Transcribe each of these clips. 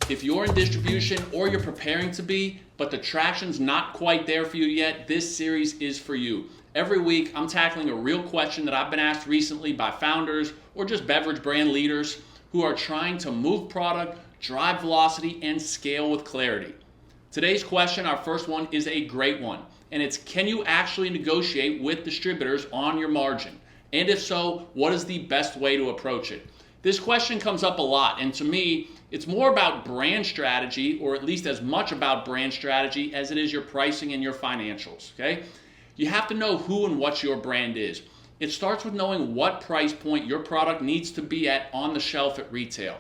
If you're in distribution or you're preparing to be, but the traction's not quite there for you yet, this series is for you. Every week, I'm tackling a real question that I've been asked recently by founders or just beverage brand leaders who are trying to move product, drive velocity, and scale with clarity. Today's question, our first one, is a great one, and it's, can you actually negotiate with distributors on your margin? And if so, what is the best way to approach it? This question comes up a lot, and to me, it's more about brand strategy, or at least as much about brand strategy as it is your pricing and your financials, okay? You have to know who and what your brand is. It starts with knowing what price point your product needs to be at on the shelf at retail.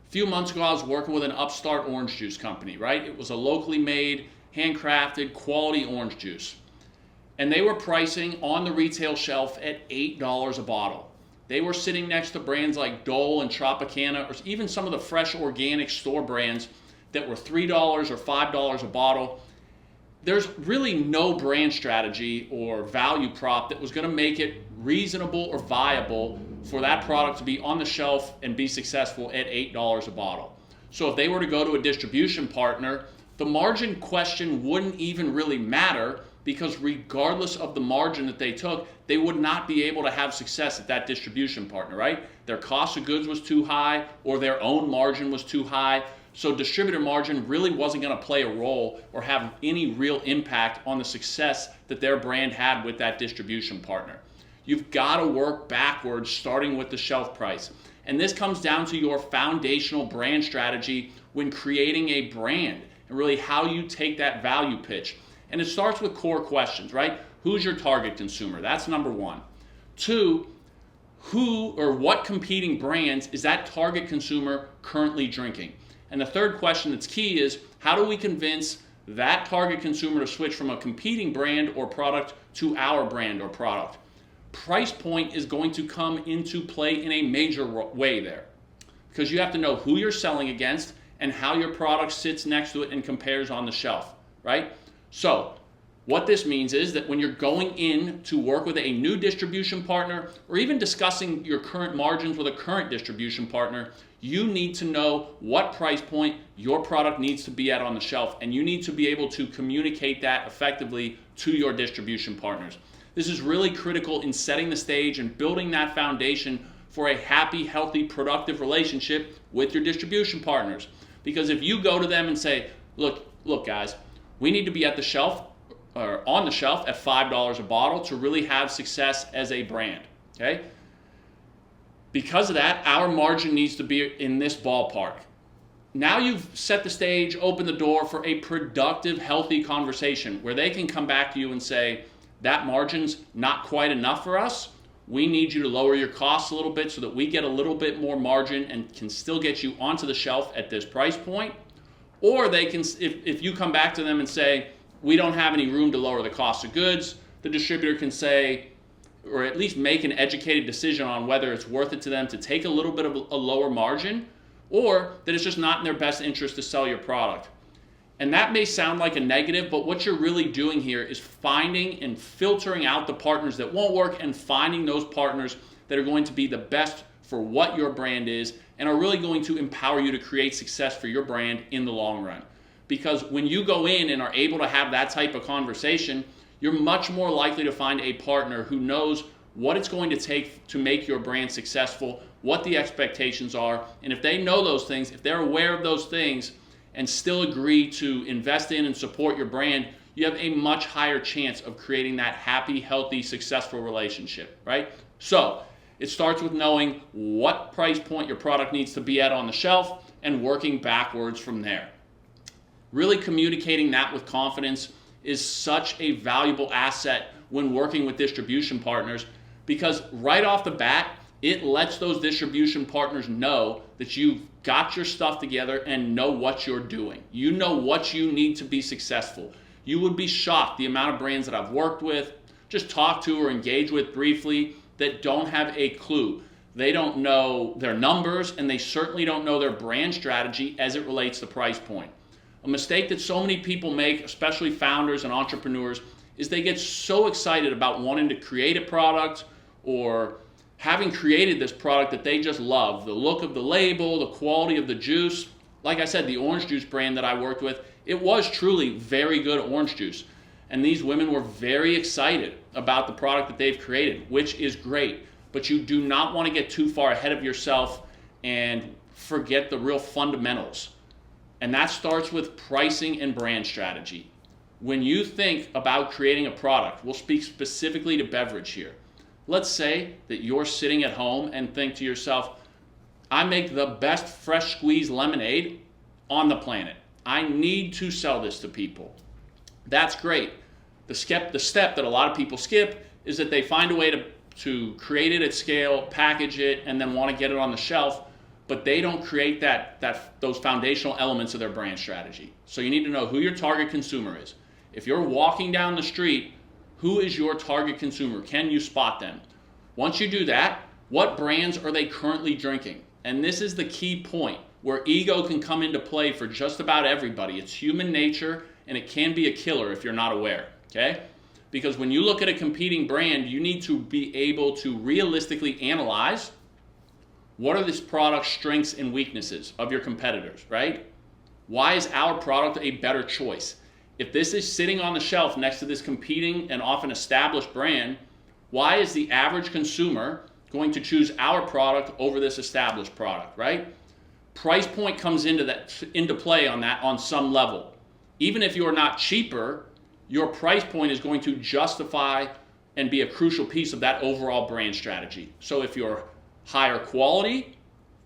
A few months ago, I was working with an upstart orange juice company, right? It was a locally made, handcrafted, quality orange juice. And they were pricing on the retail shelf at $8 a bottle. They were sitting next to brands like Dole and Tropicana, or even some of the fresh organic store brands that were $3 or $5 a bottle. There's really no brand strategy or value prop that was going to make it reasonable or viable for that product to be on the shelf and be successful at $8 a bottle. So if they were to go to a distribution partner, the margin question wouldn't even really matter, because regardless of the margin that they took, they would not be able to have success at that distribution partner, right? Their cost of goods was too high, or their own margin was too high. So distributor margin really wasn't going to play a role or have any real impact on the success that their brand had with that distribution partner. You've got to work backwards, starting with the shelf price. And this comes down to your foundational brand strategy when creating a brand, and really how you take that value pitch. And it starts with core questions, right? Who's your target consumer? That's number one. Two, who or what competing brands is that target consumer currently drinking? And the third question that's key is, how do we convince that target consumer to switch from a competing brand or product to our brand or product? Price point is going to come into play in a major way there, because you have to know who you're selling against and how your product sits next to it and compares on the shelf, right? So what this means is that when you're going in to work with a new distribution partner, or even discussing your current margins with a current distribution partner, you need to know what price point your product needs to be at on the shelf, and you need to be able to communicate that effectively to your distribution partners. This is really critical in setting the stage and building that foundation for a happy, healthy, productive relationship with your distribution partners. Because if you go to them and say, look guys, we need to be at the shelf or on the shelf at $5 a bottle to really have success as a brand, okay? Because of that, our margin needs to be in this ballpark. Now you've set the stage, opened the door for a productive, healthy conversation where they can come back to you and say, that margin's not quite enough for us. We need you to lower your costs a little bit so that we get a little bit more margin and can still get you onto the shelf at this price point. Or they can, if you come back to them and say, we don't have any room to lower the cost of goods, the distributor can say, or at least make an educated decision on whether it's worth it to them to take a little bit of a lower margin, or that it's just not in their best interest to sell your product. And that may sound like a negative, but what you're really doing here is finding and filtering out the partners that won't work and finding those partners that are going to be the best for what your brand is and are really going to empower you to create success for your brand in the long run. Because when you go in and are able to have that type of conversation, you're much more likely to find a partner who knows what it's going to take to make your brand successful, what the expectations are, and if they know those things, if they're aware of those things and still agree to invest in and support your brand, you have a much higher chance of creating that happy, healthy, successful relationship, right? So it starts with knowing what price point your product needs to be at on the shelf and working backwards from there. Really communicating that with confidence is such a valuable asset when working with distribution partners, because right off the bat, it lets those distribution partners know that you've got your stuff together and know what you're doing. You know what you need to be successful. You would be shocked the amount of brands that I've worked with, just talked to or engaged with briefly, that don't have a clue. They don't know their numbers, and they certainly don't know their brand strategy as it relates to price point. A mistake that so many people make, especially founders and entrepreneurs, is they get so excited about wanting to create a product or having created this product that they just love, the look of the label, the quality of the juice. Like I said, the orange juice brand that I worked with, it was truly very good orange juice. And these women were very excited about the product that they've created, which is great. But you do not want to get too far ahead of yourself and forget the real fundamentals. And that starts with pricing and brand strategy. When you think about creating a product, we'll speak specifically to beverage here. Let's say that you're sitting at home and think to yourself, I make the best fresh squeezed lemonade on the planet. I need to sell this to people. That's great. The step that a lot of people skip is that they find a way to create it at scale, package it, and then want to get it on the shelf, but they don't create those foundational elements of their brand strategy. So you need to know who your target consumer is. If you're walking down the street, who is your target consumer? Can you spot them? Once you do that, what brands are they currently drinking? And this is the key point where ego can come into play for just about everybody. It's human nature, and it can be a killer if you're not aware, okay? Because when you look at a competing brand, you need to be able to realistically analyze what are this product's strengths and weaknesses of your competitors, right? Why is our product a better choice? If this is sitting on the shelf next to this competing and often established brand, why is the average consumer going to choose our product over this established product, right? Price point comes into play on that on some level. Even if you're not cheaper, your price point is going to justify and be a crucial piece of that overall brand strategy. So if you're higher quality,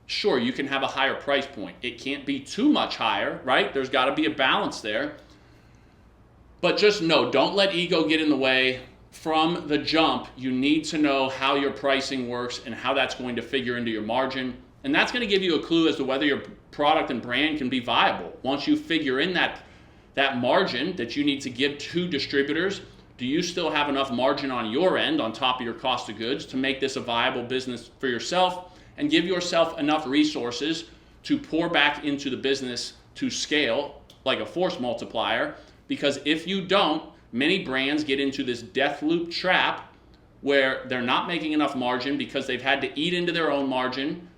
sure, you can have a higher price point. It can't be too much higher, right? There's got to be a balance there. But just know, don't let ego get in the way. From the jump, you need to know how your pricing works and how that's going to figure into your margin. And that's going to give you a clue as to whether your product and brand can be viable. Once you figure in that margin that you need to give to distributors, do you still have enough margin on your end on top of your cost of goods to make this a viable business for yourself and give yourself enough resources to pour back into the business to scale like a force multiplier? Because if you don't, many brands get into this death loop trap where they're not making enough margin because they've had to eat into their own margin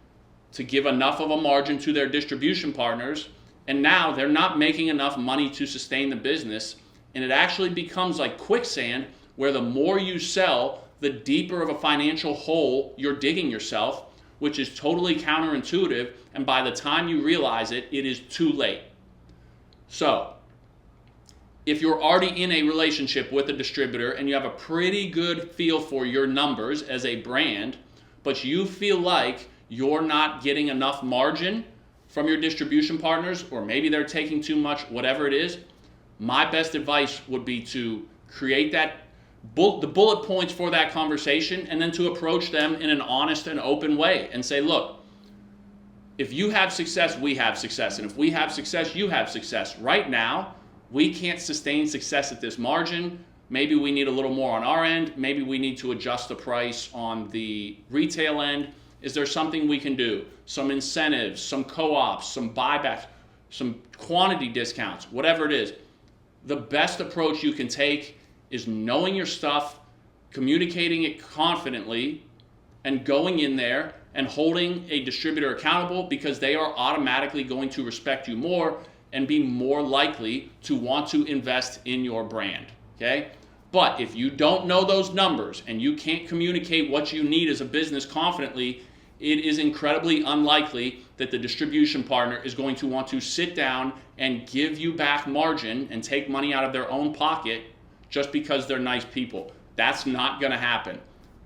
to give enough of a margin to their distribution partners, and now they're not making enough money to sustain the business, and it actually becomes like quicksand where the more you sell, the deeper of a financial hole you're digging yourself, which is totally counterintuitive, and by the time you realize it, it is too late. So, if you're already in a relationship with a distributor and you have a pretty good feel for your numbers as a brand, but you feel like you're not getting enough margin from your distribution partners, or maybe they're taking too much, whatever it is, my best advice would be to create the bullet points for that conversation and then to approach them in an honest and open way and say, look, if you have success, we have success. And if we have success, you have success. Right now, we can't sustain success at this margin. Maybe we need a little more on our end. Maybe we need to adjust the price on the retail end. Is there something we can do? Some incentives, some co-ops, some buybacks, some quantity discounts, whatever it is. The best approach you can take is knowing your stuff, communicating it confidently, and going in there and holding a distributor accountable, because they are automatically going to respect you more and be more likely to want to invest in your brand, okay? But if you don't know those numbers and you can't communicate what you need as a business confidently, it is incredibly unlikely that the distribution partner is going to want to sit down and give you back margin and take money out of their own pocket just because they're nice people. That's not going to happen.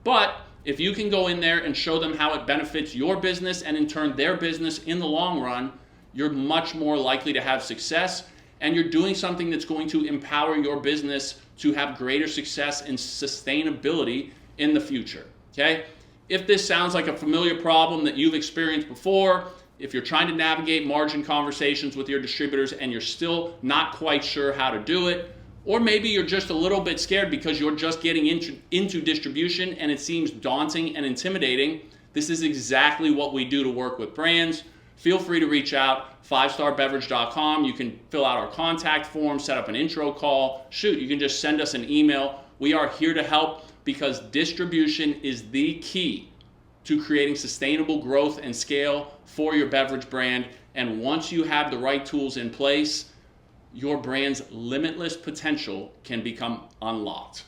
But if you can go in there and show them how it benefits your business and in turn their business in the long run, you're much more likely to have success, and you're doing something that's going to empower your business to have greater success and sustainability in the future, okay? If this sounds like a familiar problem that you've experienced before, if you're trying to navigate margin conversations with your distributors and you're still not quite sure how to do it, or maybe you're just a little bit scared because you're just getting into distribution and it seems daunting and intimidating, this is exactly what we do to work with brands. Feel free to reach out, 5starbeverage.com. You can fill out our contact form, set up an intro call. Shoot, you can just send us an email. We are here to help. because distribution is the key to creating sustainable growth and scale for your beverage brand. And once you have the right tools in place, your brand's limitless potential can become unlocked.